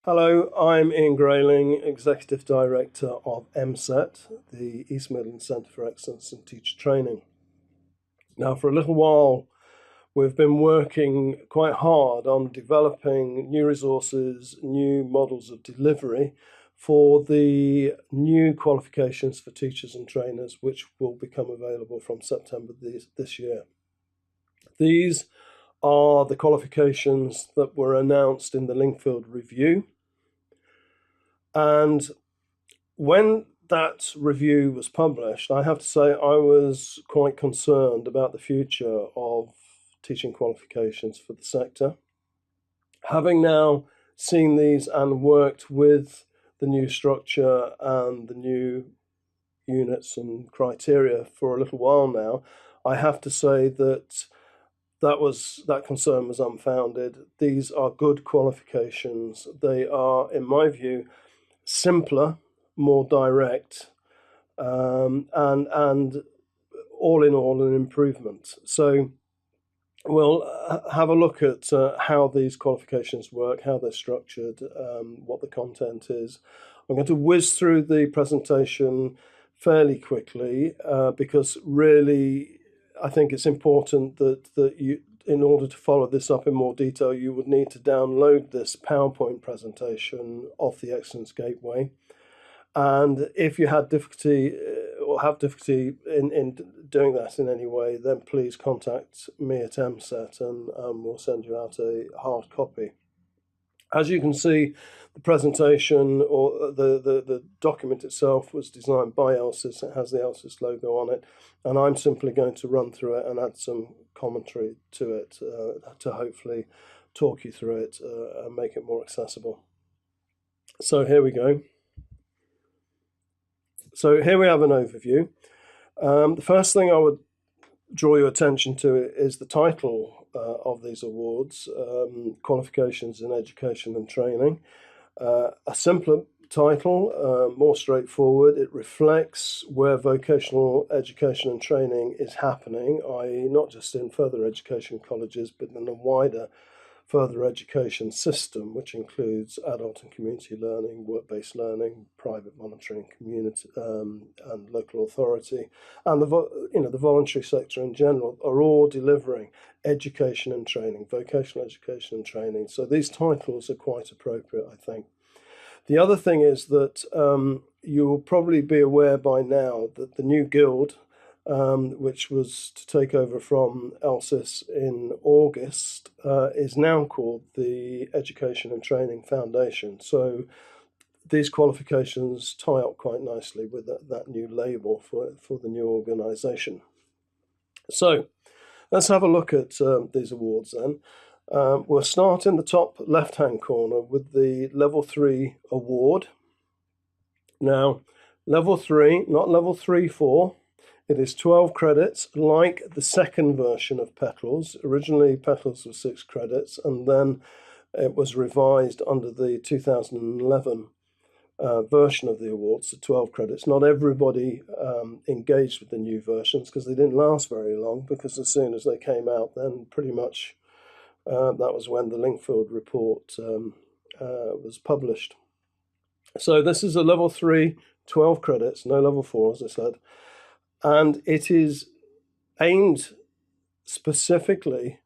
Hello, I'm Ian Grayling, Executive Director of Sept, the East Midlands Centre for Excellence in Teacher Training. Now, for a little while, we've been working quite hard on developing new resources, new models of delivery for the new qualifications for teachers and trainers, which will become available from September this year. These are the qualifications that were announced in the Lingfield review. And when that review was published, I have to say I was quite concerned about the future of teaching qualifications for the sector. Having now seen these and worked with the new structure and the new units and criteria for a little while now, I have to say that that concern was unfounded. These are good qualifications. They are, in my view, simpler, more direct, and all in all an improvement. So we'll have a look at how these qualifications work, how they're structured, what the content is. I'm going to whiz through the presentation fairly quickly because really I think it's important that you, in order to follow this up in more detail, you would need to download this PowerPoint presentation off the Excellence Gateway. And if you had difficulty or have difficulty in doing that in any way, then please contact me at MSET and we'll send you out a hard copy. As you can see, the presentation or the document itself was designed by ELSIS. It has the ELSIS logo on it, and I'm simply going to run through it and add some commentary to it to hopefully talk you through it and make it more accessible. So here we go. So here we have an overview. The first thing I would draw your attention to is the title of these awards, Qualifications in Education and Training. A simpler title, more straightforward. It reflects where vocational education and training is happening, i.e. not just in further education colleges, but in a wider further education system, which includes adult and community learning, work-based learning, private monitoring, community and local authority, and the voluntary sector in general are all delivering education and training, vocational education and training. So these titles are quite appropriate, I think. The other thing is that you will probably be aware by now that the new guild, which was to take over from ELSIS in August, is now called the Education and Training Foundation. So these qualifications tie up quite nicely with that new label for the new organisation. So let's have a look at these awards then. We'll start in the top left-hand corner with the Level 3 award. Now, Level 3, not Level 3-4. It is 12 credits, like the second version of Petals. Originally, Petals was 6 credits, and then it was revised under the 2011 version of the awards to 12 credits. Not everybody engaged with the new versions because they didn't last very long, because as soon as they came out, then pretty much that was when the Lingfield report was published. So this is a Level 3, 12 credits, no Level 4, as I said. And it is aimed specifically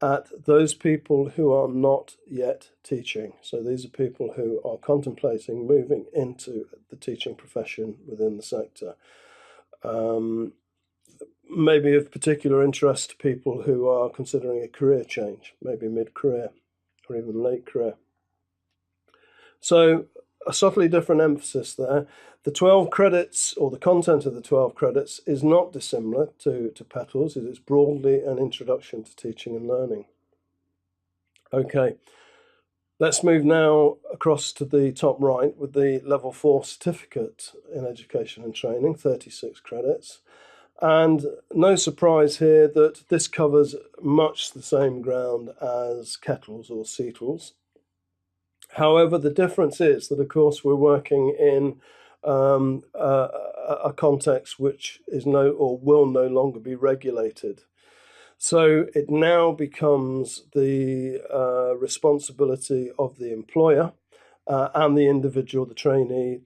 at those people who are not yet teaching. So these are people who are contemplating moving into the teaching profession within the sector. Maybe of particular interest to people who are considering a career change, maybe mid-career or even late career. So a subtly different emphasis there. The 12 credits, or the content of the 12 credits, is not dissimilar to Petals. It is broadly an introduction to teaching and learning. Okay, let's move now across to the top right with the Level 4 certificate in education and training, 36 credits. And no surprise here that this covers much the same ground as Kettles or Seatles. However, the difference is that, of course, we're working in a context which is will no longer be regulated. So it now becomes the responsibility of the employer and the individual, the trainee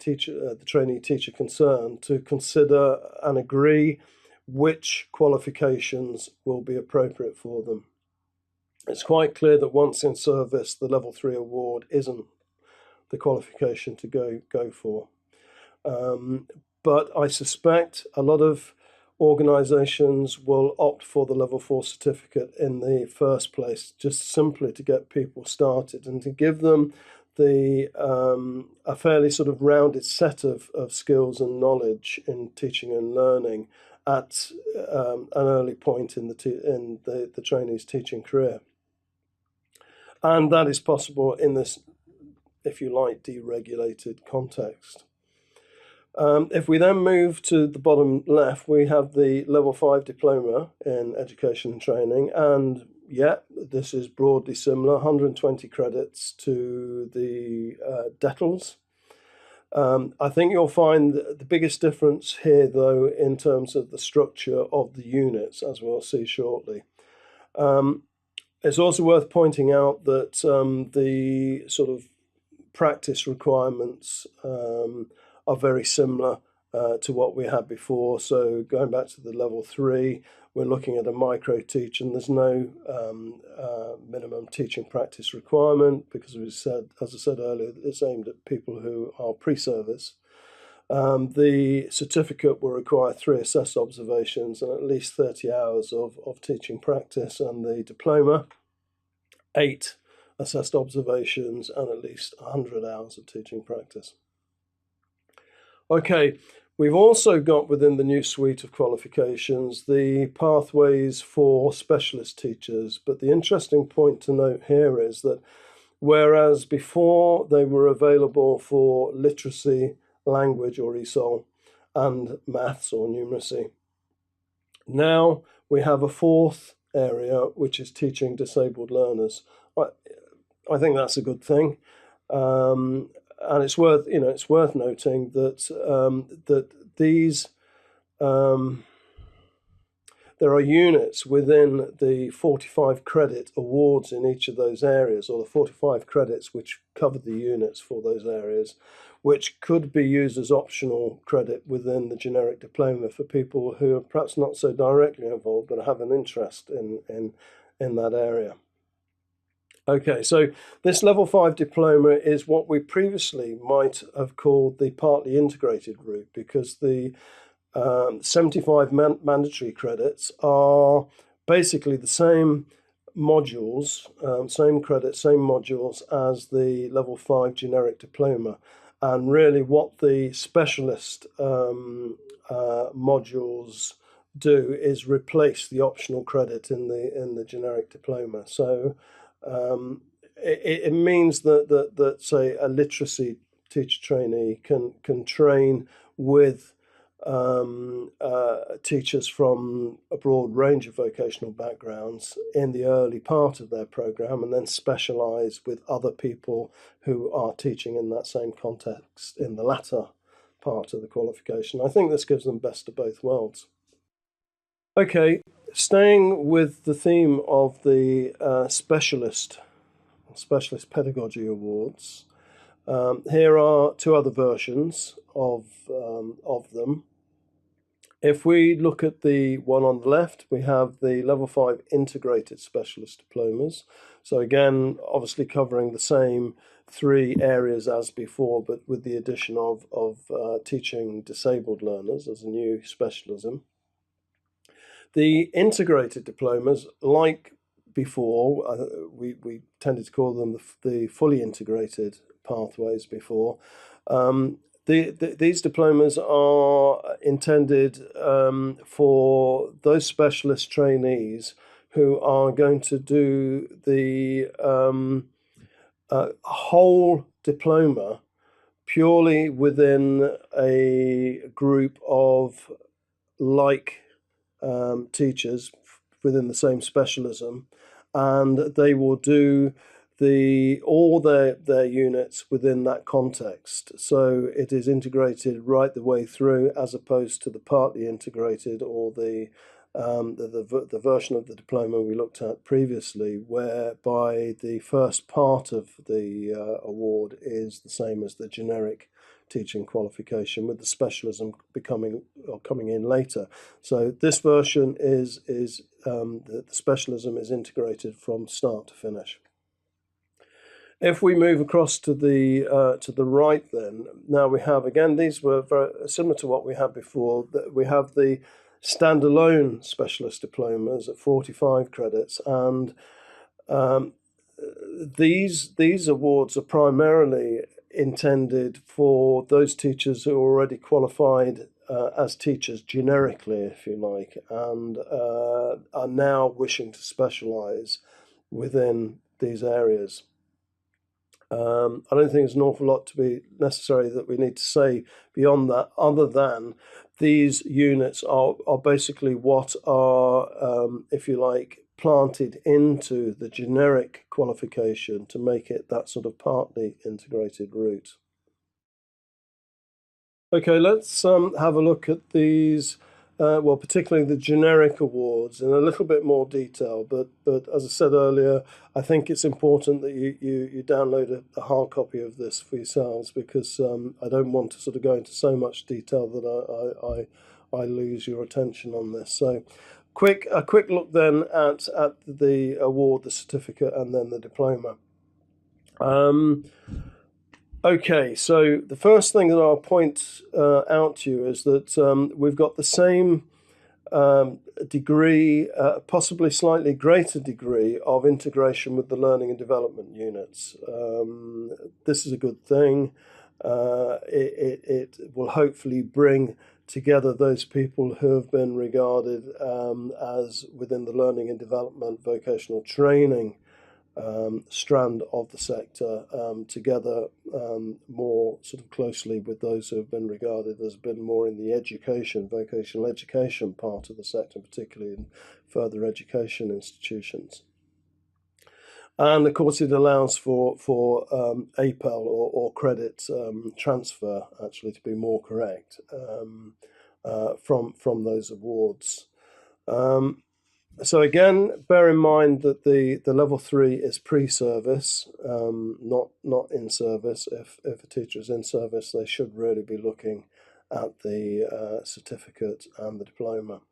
teacher concerned, to consider and agree which qualifications will be appropriate for them. It's quite clear that once in service, the level 3 award isn't the qualification to go for. But I suspect a lot of organisations will opt for the level 4 certificate in the first place, just simply to get people started and to give them a fairly sort of rounded set of skills and knowledge in teaching and learning at an early point in the trainee's teaching career. And that is possible in this, if you like, deregulated context. If we then move to the bottom left, we have the level 5 diploma in education and training, and yeah, this is broadly similar, 120 credits to the DETLs. I think you'll find the biggest difference here, though, in terms of the structure of the units, as we'll see shortly. It's also worth pointing out that the sort of practice requirements are very similar to what we had before. So going back to the level 3, we're looking at a micro teach, and there's no minimum teaching practice requirement because, as I said earlier, it's aimed at people who are pre-service. The certificate will require 3 assessed observations and at least 30 hours of teaching practice, and the diploma, 8 assessed observations and at least 100 hours of teaching practice. Okay, we've also got within the new suite of qualifications the pathways for specialist teachers, but the interesting point to note here is that whereas before they were available for literacy, language or ESOL, and maths or numeracy, now we have a 4th area, which is teaching disabled learners. I think that's a good thing. And it's worth noting that these there are units within the 45 credit awards in each of those areas, or the 45 credits which cover the units for those areas, which could be used as optional credit within the generic diploma for people who are perhaps not so directly involved but have an interest in that area. Okay, so this level 5 diploma is what we previously might have called the partly integrated route, because the 75 mandatory credits are basically the same modules, same credits, same modules as the level 5 generic diploma. And really what the specialist modules do is replace the optional credit in the generic diploma. So it means that say a literacy teacher trainee can train with teachers from a broad range of vocational backgrounds in the early part of their program, and then specialise with other people who are teaching in that same context in the latter part of the qualification. I think this gives them best of both worlds. Okay, staying with the theme of the specialist pedagogy awards, here are 2 other versions of them. If we look at the one on the left, we have the level 5 integrated specialist diplomas. So again, obviously covering the same 3 areas as before, but with the addition of teaching disabled learners as a new specialism. The integrated diplomas, like before, we tended to call them the fully integrated pathways before. These diplomas are intended for those specialist trainees who are going to do the whole diploma purely within a group of teachers within the same specialism, and they will do all their units within that context. So it is integrated right the way through, as opposed to the partly integrated, or the version of the diploma we looked at previously, whereby the first part of the award is the same as the generic teaching qualification, with the specialism coming in later. So this version is the specialism is integrated from start to finish. If we move across to the right, then now we have, again, these were very similar to what we had before. That we have the standalone specialist diplomas at 45 credits, and these awards are primarily intended for those teachers who are already qualified as teachers generically, if you like, and are now wishing to specialise within these areas. I don't think there's an awful lot to be necessary that we need to say beyond that, other than these units are basically what are, if you like, planted into the generic qualification to make it that sort of partly integrated route. Okay, let's have a look at these, well, particularly the generic awards in a little bit more detail. But as I said earlier, I think it's important that you download a hard copy of this for yourselves, because I don't want to sort of go into so much detail that I lose your attention on this. So a quick look then at the award, the certificate, and then the diploma. Okay, so the first thing that I'll point out to you is that we've got the same degree, possibly slightly greater degree of integration with the learning and development units. This is a good thing. It will hopefully bring together those people who have been regarded as within the learning and development vocational training strand of the sector together more sort of closely with those who have been regarded as been more in the education, vocational education part of the sector, particularly in further education institutions. And of course, it allows for APEL or credit transfer, actually, to be more correct, from those awards. So again, bear in mind that the level 3 is pre-service, not in service. If a teacher is in service, they should really be looking at the certificate and the diploma.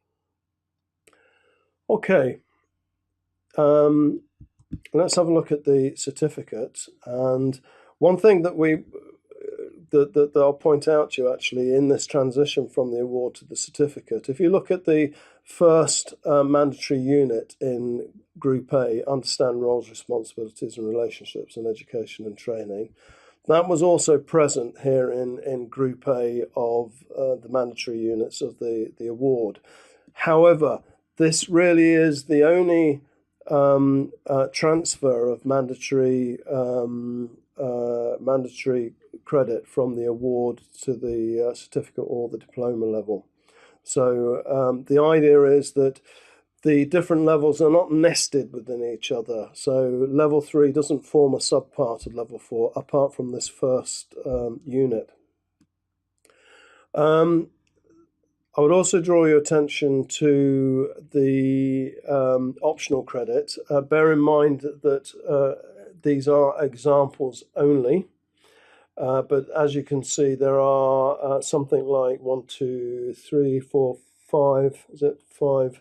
Okay, let's have a look at the certificate. And one thing that that I'll point out to you, actually, in this transition from the award to the certificate, if you look at the first mandatory unit in Group A, Understand Roles, Responsibilities and Relationships in Education and Training, that was also present here in Group A of the mandatory units of the award. However, this really is the only transfer of mandatory credit from the award to the certificate or the diploma level. So the idea is that the different levels are not nested within each other. So level 3 doesn't form a subpart of level 4 apart from this first unit. I would also draw your attention to the optional credit. Bear in mind that these are examples only. But as you can see, there are something like 1, 2, 3, 4, 5, is it 5?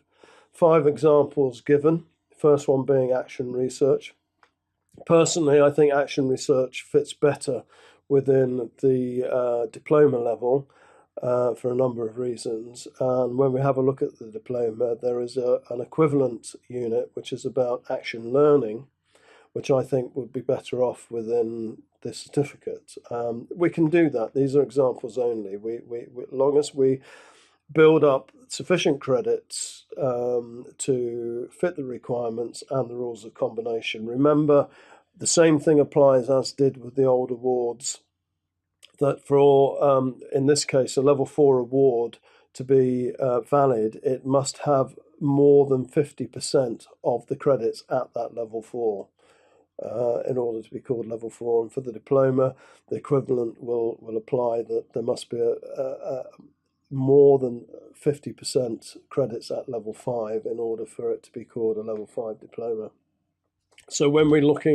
5 examples given, first one being action research. Personally, I think action research fits better within the diploma level for a number of reasons. And when we have a look at the diploma, there is an equivalent unit which is about action learning, which I think would be better off within the certificate. We can do that. These are examples only. As long as we build up sufficient credits to fit the requirements and the rules of combination. Remember, the same thing applies as did with the old awards, that for, in this case, a level 4 award to be valid, it must have more than 50% of the credits at that level 4. in order to be called level 4. And for the diploma, the equivalent will apply, that there must be more than 50% credits at level 5 in order for it to be called a level 5 diploma. So when we look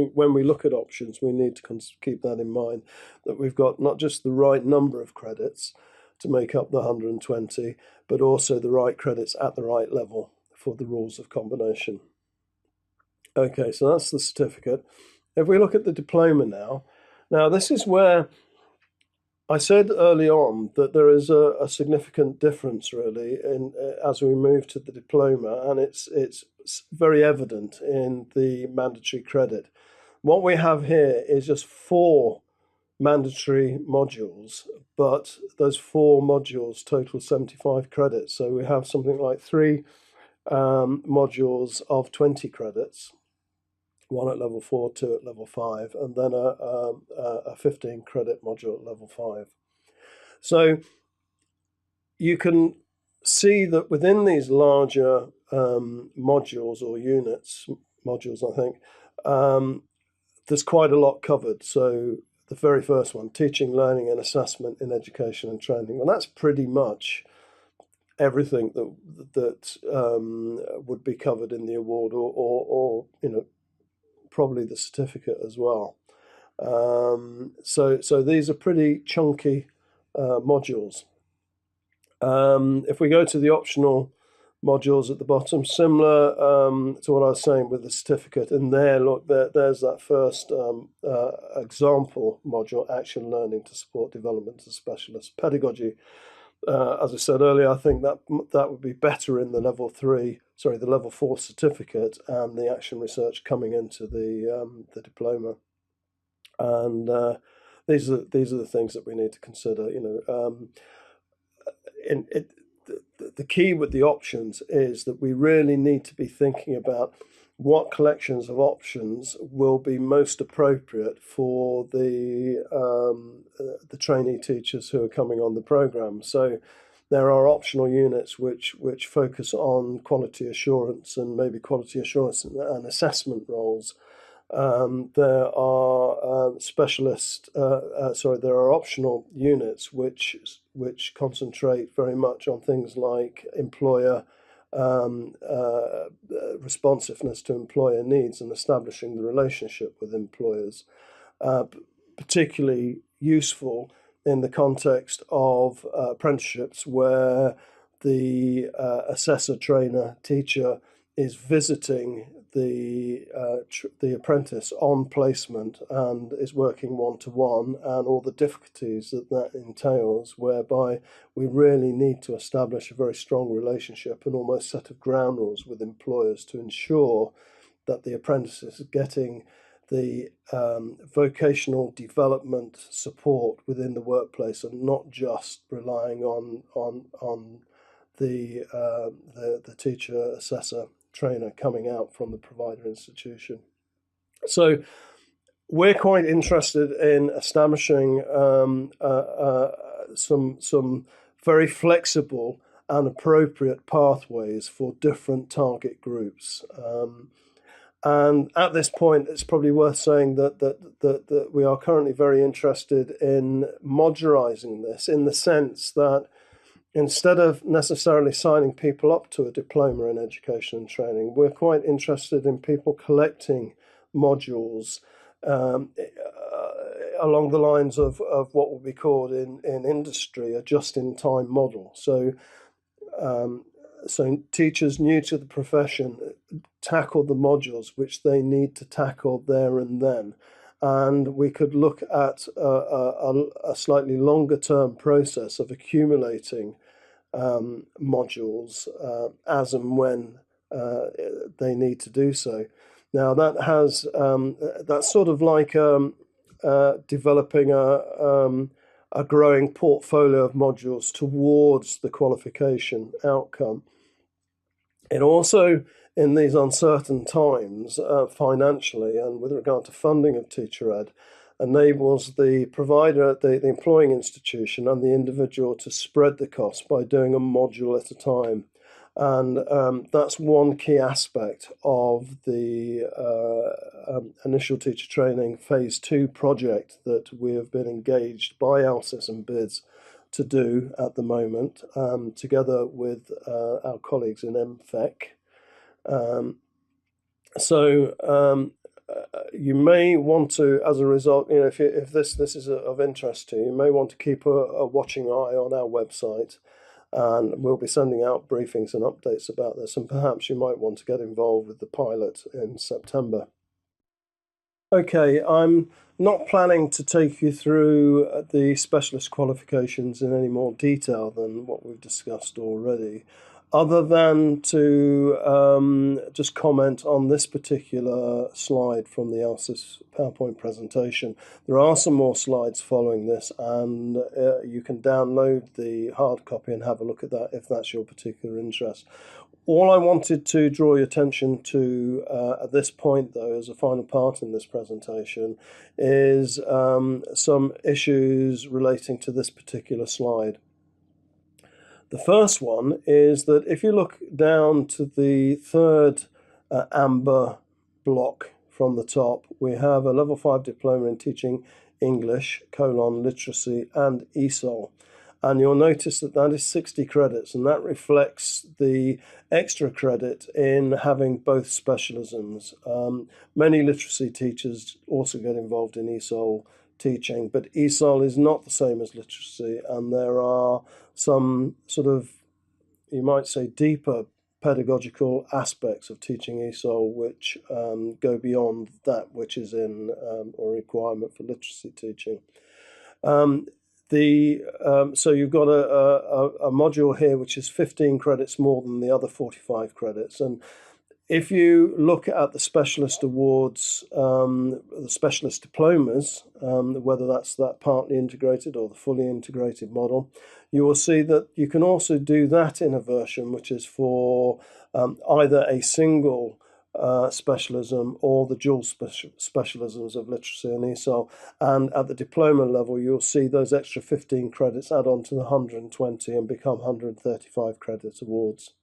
at options, we need to keep that in mind, that we've got not just the right number of credits to make up the 120, but also the right credits at the right level for the rules of combination. Okay, so that's the certificate. If we look at the diploma now this is where I said early on that there is a significant difference really as we move to the diploma, and it's very evident in the mandatory credit. What we have here is just 4 mandatory modules, but those 4 modules total 75 credits. So we have something like 3 modules of 20 credits, 1 at level 4, 2 at level 5, and then a 15 credit module at level 5. So you can see that within these larger modules or units, modules I think, there's quite a lot covered. So the very first one, teaching, learning and assessment in education and training. Well, that's pretty much everything that would be covered in the award, or probably the certificate as well. So these are pretty chunky modules. If we go to the optional modules at the bottom, similar to what I was saying with the certificate, and there's that first example module, action learning to support development as specialists. Pedagogy, as I said earlier, I think that would be better in the level 4 certificate, and the action research coming into the diploma. And these are the things that we need to consider. The key with the options is that we really need to be thinking about what collections of options will be most appropriate for the trainee teachers who are coming on the programme. So there are optional units which focus on quality assurance and maybe quality assurance and assessment roles. There are there are optional units which concentrate very much on things like employer responsiveness to employer needs and establishing the relationship with employers, particularly useful in the context of apprenticeships where the assessor, trainer, teacher is visiting the apprentice on placement and is working one-to-one, and all the difficulties that entails, whereby we really need to establish a very strong relationship and almost set of ground rules with employers to ensure that the apprentice is getting the vocational development support within the workplace and not just relying on the teacher, assessor, trainer coming out from the provider institution. So we're quite interested in establishing some very flexible and appropriate pathways for different target groups. And at this point, it's probably worth saying that we are currently very interested in modularizing this, in the sense that instead of necessarily signing people up to a diploma in education and training, we're quite interested in people collecting modules along the lines of what will be called in industry a just-in-time model. So teachers new to the profession tackle the modules which they need to tackle there and then. And we could look at a slightly longer term process of accumulating modules as and when they need to do so. Now that's sort of like developing a growing portfolio of modules towards the qualification outcome. It also, in these uncertain times, financially and with regard to funding of teacher ed, enables the provider, the employing institution and the individual to spread the cost by doing a module at a time. And that's one key aspect of the initial teacher training phase 2 project that we have been engaged by ALSIS and BIDS to do at the moment, together with our colleagues in MFEC. You may want to, as a result, if this is of interest to you, you may want to keep a watching eye on our website, and we'll be sending out briefings and updates about this, and perhaps you might want to get involved with the pilot in September. Okay, I'm not planning to take you through the specialist qualifications in any more detail than what we've discussed already, other than to just comment on this particular slide from the ALSIS PowerPoint presentation. There are some more slides following this, and you can download the hard copy and have a look at that if that's your particular interest. All I wanted to draw your attention to at this point, though, as a final part in this presentation, is some issues relating to this particular slide. The first one is that if you look down to the third amber block from the top, we have a level 5 diploma in teaching English, literacy and ESOL. And you'll notice that that is 60 credits, and that reflects the extra credit in having both specialisms. Many literacy teachers also get involved in ESOL teaching, but ESOL is not the same as literacy, and there are some sort of, you might say, deeper pedagogical aspects of teaching ESOL which go beyond that which is in or requirement for literacy teaching. So you've got a module here which is 15 credits more than the other 45 credits. And if you look at the specialist awards, the specialist diplomas, whether that's that partly integrated or the fully integrated model, you will see that you can also do that in a version which is for either a single specialism or the dual specialisms of literacy and ESOL. And at the diploma level, you'll see those extra 15 credits add on to the 120 and become 135 credit awards.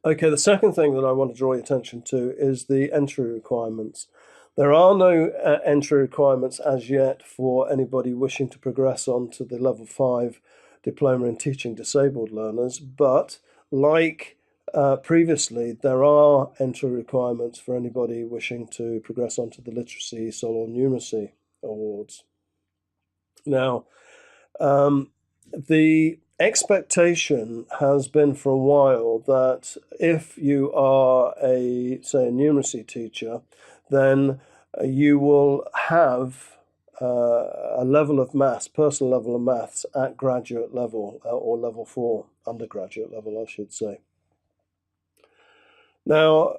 Okay, the second thing that I want to draw your attention to is the entry requirements. There are no entry requirements as yet for anybody wishing to progress on to the level 5 diploma in teaching disabled learners, but like previously, there are entry requirements for anybody wishing to progress onto the literacy, ESOL or numeracy awards. Now, the expectation has been for a while that if you are say a numeracy teacher, then you will have a level of maths, personal level of maths at graduate level or level 4, undergraduate level, I should say. Now,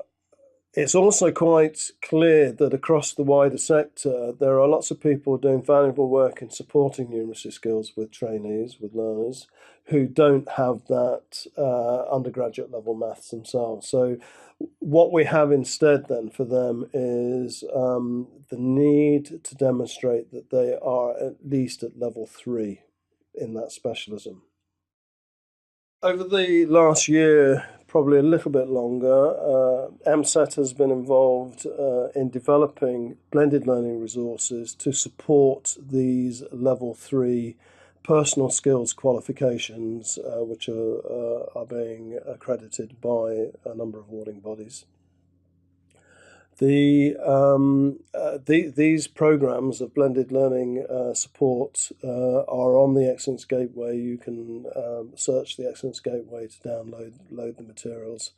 it's also quite clear that across the wider sector, there are lots of people doing valuable work in supporting numeracy skills with trainees, with learners, who don't have that undergraduate level maths themselves. So what we have instead then for them is the need to demonstrate that they are at least at level 3 in that specialism. Over the last year, probably a little bit longer, MSET has been involved in developing blended learning resources to support these level 3 personal skills qualifications, which are being accredited by a number of awarding bodies. These programs of blended learning support are on the Excellence Gateway. You can search the Excellence Gateway to download the materials.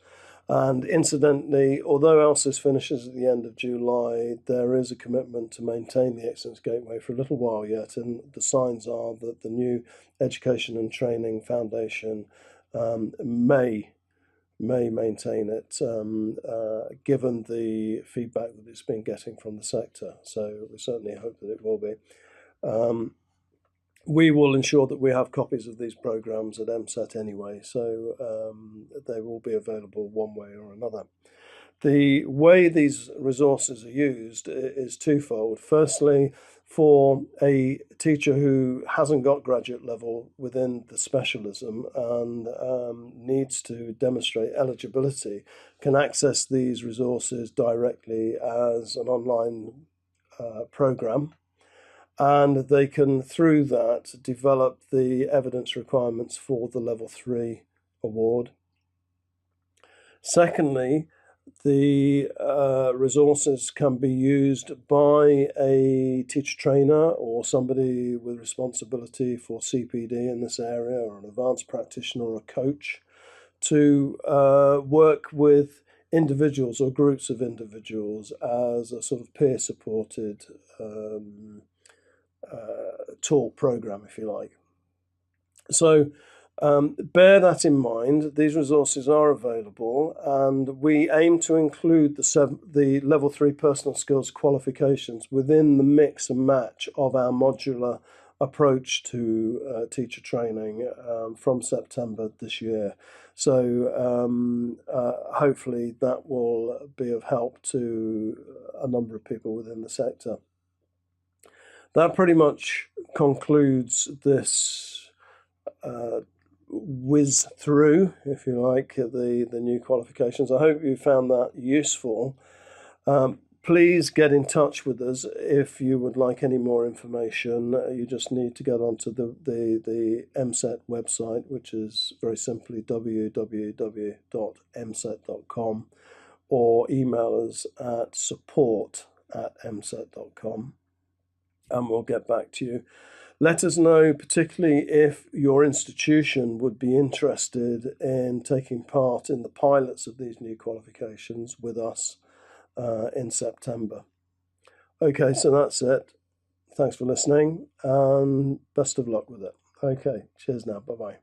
And incidentally, although ALSIS finishes at the end of July, there is a commitment to maintain the Excellence Gateway for a little while yet, and the signs are that the new Education and Training Foundation may maintain it, given the feedback that it's been getting from the sector. So we certainly hope that it will be. We will ensure that we have copies of these programs at MSET anyway, so they will be available one way or another. The way these resources are used is twofold. Firstly, for a teacher who hasn't got graduate level within the specialism and needs to demonstrate eligibility can access these resources directly as an online program, and they can, through that, develop the evidence requirements for the Level 3 award. Secondly, the resources can be used by a teacher trainer or somebody with responsibility for CPD in this area, or an advanced practitioner or a coach, to work with individuals or groups of individuals as a sort of peer-supported talk program, if you like. So bear that in mind. These resources are available, and we aim to include the Level 3 personal skills qualifications within the mix and match of our modular approach to teacher training from September this year. So hopefully that will be of help to a number of people within the sector. That pretty much concludes this whiz through, if you like, the new qualifications. I hope you found that useful. Please get in touch with us if you would like any more information. You just need to get onto the MSET website, which is very simply www.mset.com, or email us at support@mset.com, and we'll get back to you. Let us know, particularly if your institution would be interested in taking part in the pilots of these new qualifications with us in September. Okay, so that's it. Thanks for listening, and best of luck with it. Okay, cheers now. Bye-bye.